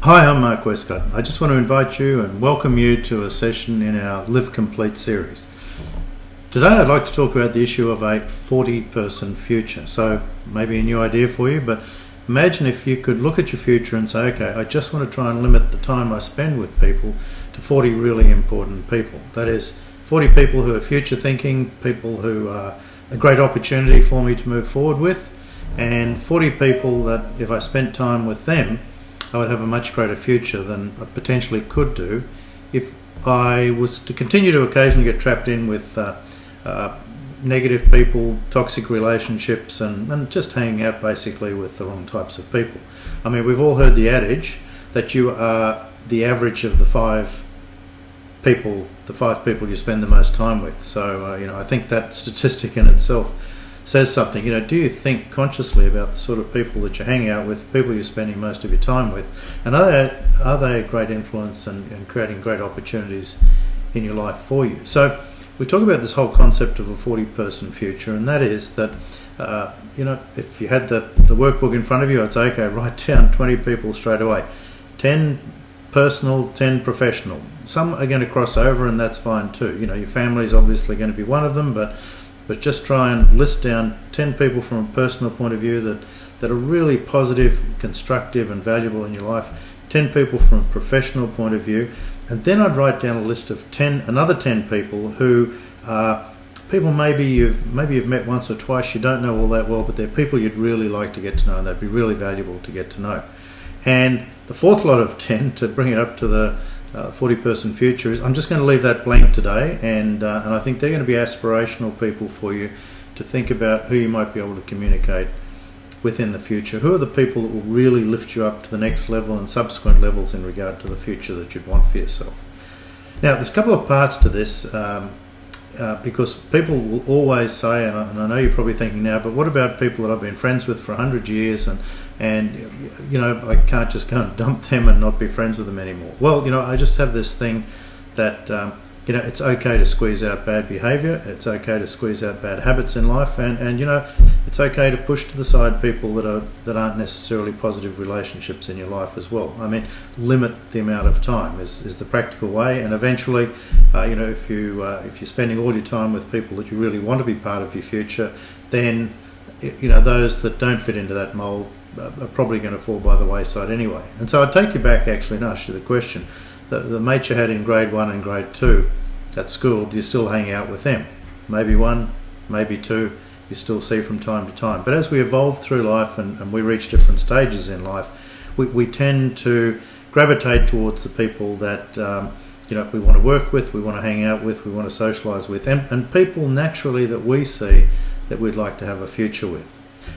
Hi, I'm Mark Westcott. I just want to invite you and welcome you to a session in our Live Complete series. Today I'd like to talk about the issue of a 40-person future. So maybe a new idea for you, but imagine if you could look at your future and say, okay, I just want to try and limit the time I spend with people to 40 really important people. That is, 40 people who are future thinking, people who are a great opportunity for me to move forward with, and 40 people that if I spent time with them, I would have a much greater future than I potentially could do if I was to continue to occasionally get trapped in with negative people, toxic relationships, and just hanging out basically with the wrong types of people. I mean, we've all heard the adage that you are the average of the five people you spend the most time with. So, I think that statistic in itself says something. Do you think consciously about the sort of people that you hang out with, people you're spending most of your time with, and are they a great influence and creating great opportunities in your life for you? So we talk about this whole concept of a 40-person future, and that is that if you had the workbook in front of you, I'd say, okay, write down 20 people straight away. 10 personal, 10 professional. Some are going to cross over, and that's fine too. Your family's obviously going to be one of them, but just try and list down 10 people from a personal point of view that are really positive, constructive and valuable in your life, 10 people from a professional point of view, and then I'd write down a list of another 10 people who are people maybe you've met once or twice, you don't know all that well, but they're people you'd really like to get to know, and they'd be really valuable to get to know. And the fourth lot of 10, to bring it up to the 40-person future, is I'm just going to leave that blank today, and I think they're going to be aspirational people for you to think about who you might be able to communicate with in the future. Who are the people that will really lift you up to the next level and subsequent levels in regard to the future that you'd want for yourself? Now, there's a couple of parts to this, because people will always say, and I know you're probably thinking now, but what about people that I've been friends with for 100 years and I can't just go and dump them and not be friends with them anymore? Well, I just have this thing that it's okay to squeeze out bad behavior, it's okay to squeeze out bad habits in life, and it's okay to push to the side people that aren't necessarily positive relationships in your life as well. I mean, limit the amount of time is the practical way, and eventually if you're spending all your time with people that you really want to be part of your future, then those that don't fit into that mold are probably going to fall by the wayside anyway. And so I'd take you back actually and ask you the question: the mates you had in grade 1 and grade 2 at school, do you still hang out with them? Maybe one, maybe two, you still see from time to time. But as we evolve through life and we reach different stages in life, we tend to gravitate towards the people that we want to work with, we want to hang out with, we want to socialise with, and people naturally that we see that we'd like to have a future with.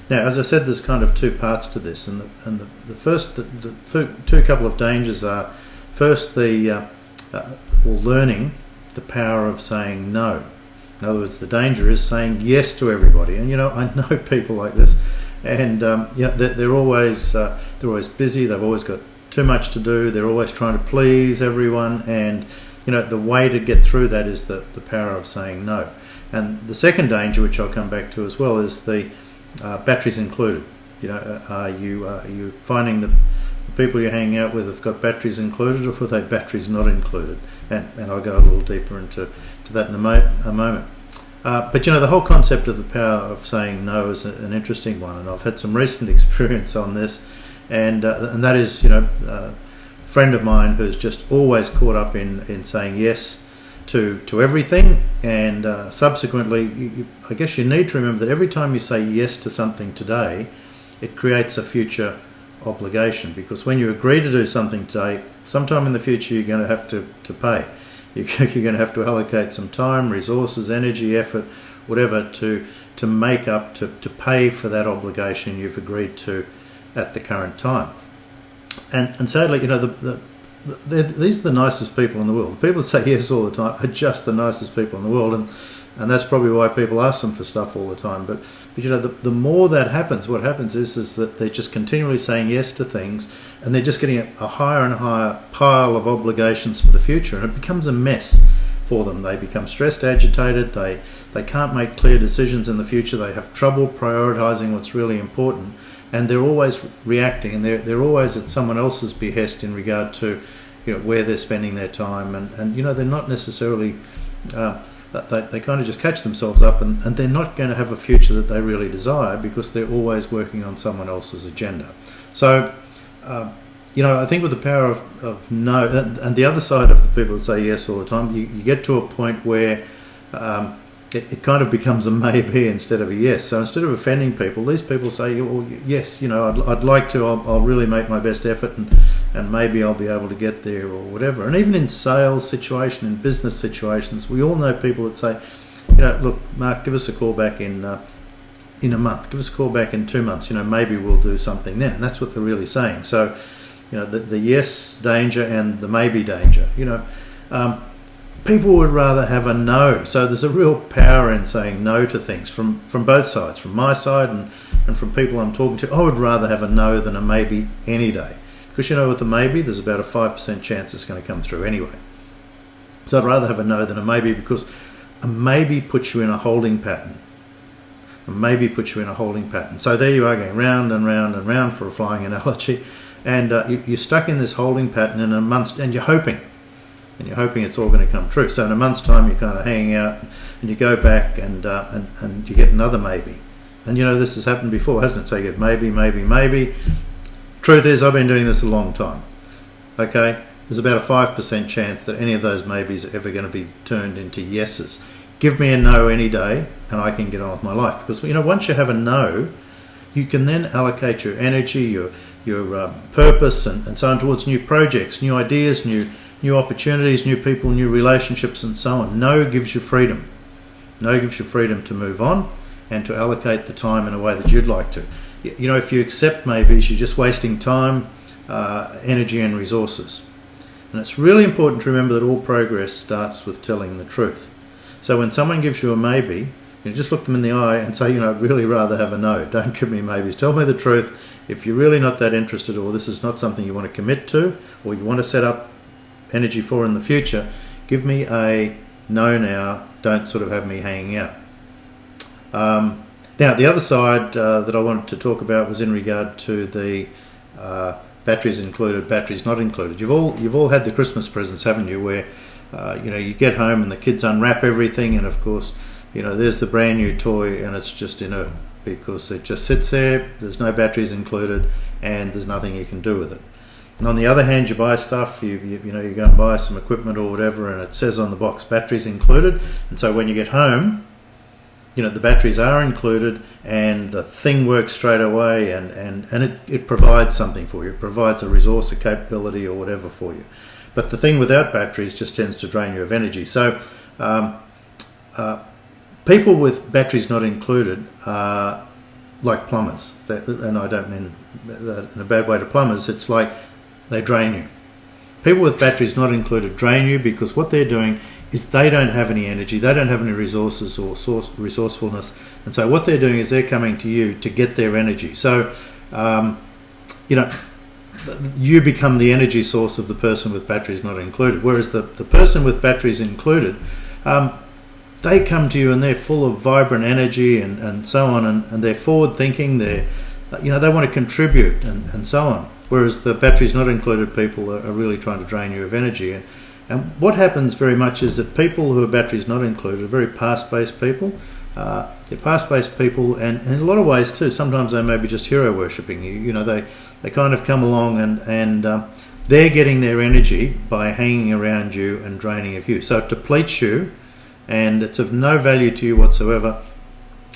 Now, as I said, there's kind of two parts to this, and the first, the two couple of dangers are, first, learning the power of saying no. In other words, the danger is saying yes to everybody. And I know people like this, and they're always busy. They've always got too much to do. They're always trying to please everyone, and the way to get through that is the power of saying no. And the second danger, which I'll come back to as well, is the batteries included. Are you finding the people you're hanging out with have got batteries included, or are they batteries not included? And I'll go a little deeper into that in a moment. But the whole concept of the power of saying no is an interesting one, and I've had some recent experience on this, and that is, a friend of mine who's just always caught up in saying yes to everything, and subsequently, I guess you need to remember that every time you say yes to something today, it creates a future obligation, because when you agree to do something today, sometime in the future you're going to have to pay. You're going to have to allocate some time, resources, energy, effort, whatever, to make up, to pay for that obligation you've agreed to at the current time. And sadly, these are the nicest people in the world. The people that say yes all the time are just the nicest people in the world, and that's probably why people ask them for stuff all the time. But the more that happens, what happens is that they're just continually saying yes to things, and they're just getting a higher and higher pile of obligations for the future, and it becomes a mess for them. They become stressed, agitated, they can't make clear decisions in the future, they have trouble prioritising what's really important, and they're always reacting, and they're always at someone else's behest in regard to, where they're spending their time, and they're not necessarily they kind of just catch themselves up, and they're not going to have a future that they really desire because they're always working on someone else's agenda. So I think with the power of no, and the other side of the people that say yes all the time, you get to a point where it kind of becomes a maybe instead of a yes. So instead of offending people, these people say, well, yes, I'd like to, I'll really make my best effort, and maybe I'll be able to get there or whatever. And even in sales situation, in business situations, we all know people that say, look, Mark, give us a call back in a month, give us a call back in 2 months, maybe we'll do something then. And that's what they're really saying. So, the yes danger and the maybe danger, people would rather have a no. So there's a real power in saying no to things from both sides, from my side and from people I'm talking to. I would rather have a no than a maybe any day. Because with a maybe, there's about a 5% chance it's going to come through anyway. So I'd rather have a no than a maybe, because a maybe puts you in a holding pattern. A maybe puts you in a holding pattern. So there you are going round and round and round, for a flying analogy, and you're stuck in this holding pattern in a month's, and you're hoping it's all going to come true. So in a month's time, you're kind of hanging out, and you go back and you get another maybe. And this has happened before, hasn't it? So you get maybe, maybe, maybe. Truth is, I've been doing this a long time. Okay, there's about a 5% chance that any of those maybes are ever going to be turned into yeses. Give me a no any day, and I can get on with my life. Because once you have a no, you can then allocate your energy, your purpose, and so on towards new projects, new ideas, new opportunities, new people, new relationships, and so on. No gives you freedom. No gives you freedom to move on and to allocate the time in a way that you'd like to. If you accept maybes, you're just wasting time, energy, and resources. And it's really important to remember that all progress starts with telling the truth. So when someone gives you a maybe, just look them in the eye and say, I'd really rather have a no. Don't give me maybes. Tell me the truth. If you're really not that interested, or this is not something you want to commit to, or you want to set up energy for in the future, give me a no now. Don't sort of have me hanging out. Now, the other side that I wanted to talk about was in regard to the batteries included, batteries not included. You've all had the Christmas presents, haven't you? Where you get home and the kids unwrap everything, and of course, there's the brand new toy, and it's just inert because it just sits there. There's no batteries included, and there's nothing you can do with it. And on the other hand, you buy stuff. You go and buy some equipment or whatever, and it says on the box batteries included. And so when you get home, the batteries are included, and the thing works straight away, and it provides something for you. It provides a resource, a capability, or whatever for you. But the thing without batteries just tends to drain you of energy. So people with batteries not included are like plumbers. And I don't mean that in a bad way to plumbers. It's like they drain you. People with batteries not included drain you because what they're doing is they don't have any energy, they don't have any resources or resourcefulness, and so what they're doing is they're coming to you to get their energy. So, you become the energy source of the person with batteries not included, whereas the person with batteries included, they come to you and they're full of vibrant energy and so on, and they're forward thinking, they want to contribute and so on, whereas the batteries not included people are really trying to drain you of energy. And what happens very much is that people who are batteries not included are very past-based people. They're past-based people, and in a lot of ways too, sometimes they may be just hero worshipping you. They kind of come along and they're getting their energy by hanging around you and draining of you. So it depletes you, and it's of no value to you whatsoever.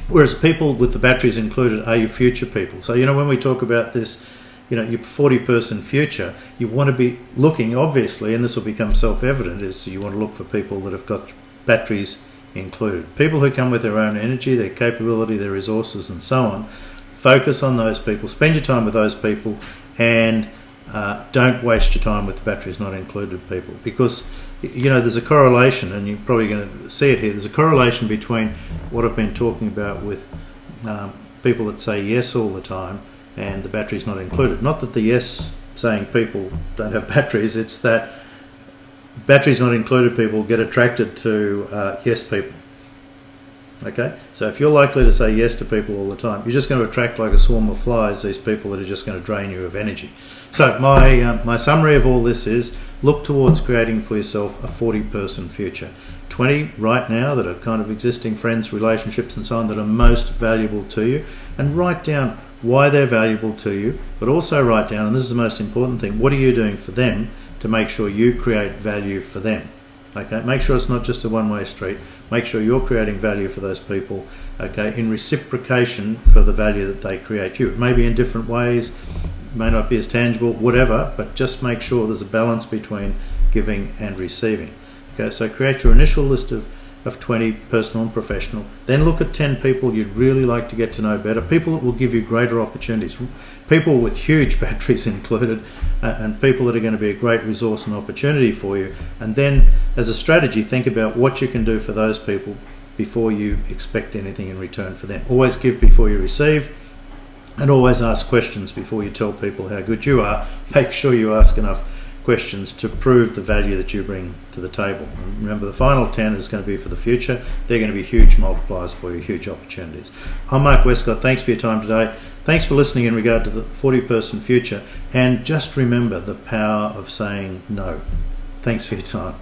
Whereas people with the batteries included are your future people. So, when we talk about this, your 40-person future, you want to be looking, obviously, and this will become self-evident, is you want to look for people that have got batteries included. People who come with their own energy, their capability, their resources, and so on. Focus on those people, spend your time with those people, and don't waste your time with the batteries not included people, because there's a correlation, and you're probably going to see it here. There's a correlation between what I've been talking about with people that say yes all the time and the batteries not included. Not that the yes saying people don't have batteries, it's that batteries not included people get attracted to yes people. Okay, so if you're likely to say yes to people all the time, you're just going to attract like a swarm of flies these people that are just going to drain you of energy. So my summary of all this is look towards creating for yourself a 40-person future. 20 right now that are kind of existing friends, relationships and so on that are most valuable to you, and write down why they're valuable to you, but also write down, and this is the most important thing, what are you doing for them to make sure you create value for them. Okay, make sure it's not just a one-way street. Make sure you're creating value for those people, okay, in reciprocation for the value that they create you. It may be in different ways, may not be as tangible, whatever, but just make sure there's a balance between giving and receiving. Okay, so create your initial list of 20, personal and professional. Then look at 10 people you'd really like to get to know better, people that will give you greater opportunities, people with huge batteries included, and people that are going to be a great resource and opportunity for you. And then as a strategy, think about what you can do for those people before you expect anything in return for them. Always give before you receive, and always ask questions before you tell people how good you are. Make sure you ask enough questions to prove the value that you bring to the table. And remember, the final 10 is going to be for the future. They're going to be huge multipliers for you, huge opportunities. I'm Mark Westcott. Thanks for your time today. Thanks for listening in regard to the 40-person future. And just remember the power of saying no. Thanks for your time.